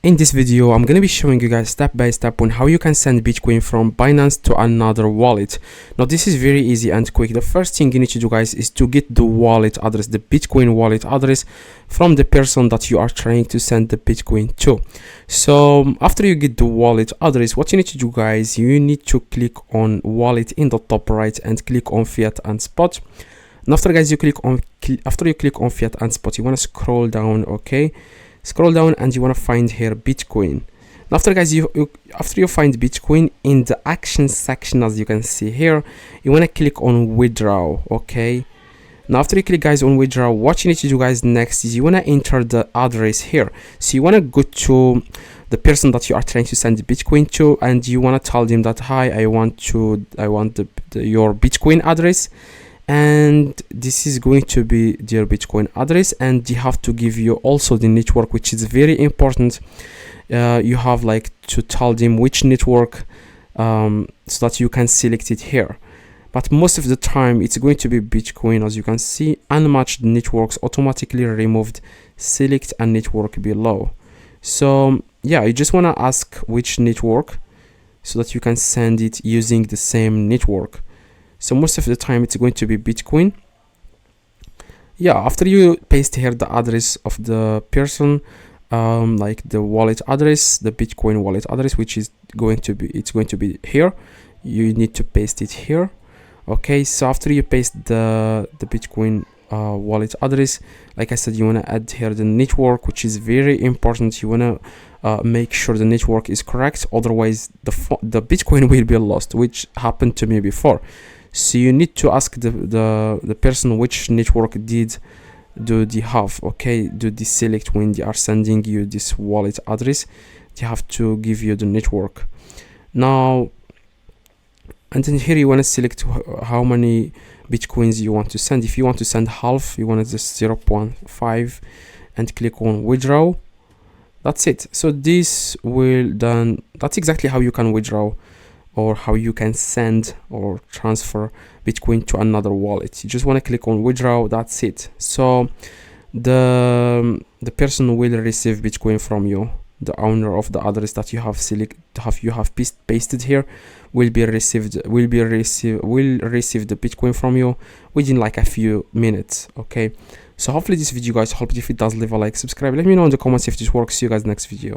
In this video, I'm going to be showing you guys step by step on how you can send Bitcoin from Binance to another wallet. Now, this is very easy and quick. The first thing you need to do, guys, is to get the wallet address, the Bitcoin wallet address from the person that you are trying to send the Bitcoin to. So after you get the wallet address, what you need to do, guys, you need to click on wallet in the top right and click on fiat and spot. And after, guys, you click on fiat and spot, you want to scroll down, okay? Scroll down and you want to find here Bitcoin. And after, guys, after you find Bitcoin, in the action section, as you can see here, you want to click on withdraw, okay? Now after you click, guys, on withdraw, what you need to do, guys, next is you want to enter the address here. So you want to go to the person that you are trying to send the Bitcoin to, and you want to tell them that, hi, I want your Bitcoin address, and this is going to be their Bitcoin address, and you have to give you also the network, which is very important. You have like to tell them which network, so that you can select it here. But most of the time it's going to be Bitcoin. As you can see, unmatched networks automatically removed, select a network below. So yeah, you just want to ask which network so that you can send it using the same network. So most of the time it's going to be Bitcoin. Yeah, after you paste here the address of the person, like the wallet address, the Bitcoin wallet address, which is going to be here, you need to paste it here. Okay, so after you paste the Bitcoin wallet address, like I said, you want to add here the network, which is very important. You want to make sure the network is correct, otherwise the Bitcoin will be lost, which happened to me before. So you need to ask the person which network do they have, okay? Do they select when they are sending you this wallet address? They have to give you the network. Now, and then here you want to select how many Bitcoins you want to send. If you want to send half, you want to just 0.5 and click on withdraw. That's it. So this will done. That's exactly how you can withdraw, or how you can send or transfer Bitcoin to another wallet. You just want to click on withdraw. That's it. So the person will receive Bitcoin from you. The owner of the address that you have pasted here will receive the Bitcoin from you within like a few minutes. Okay, so hopefully this video, guys, helped. If it does, leave a like, subscribe, let me know in the comments if this works. See you guys next video.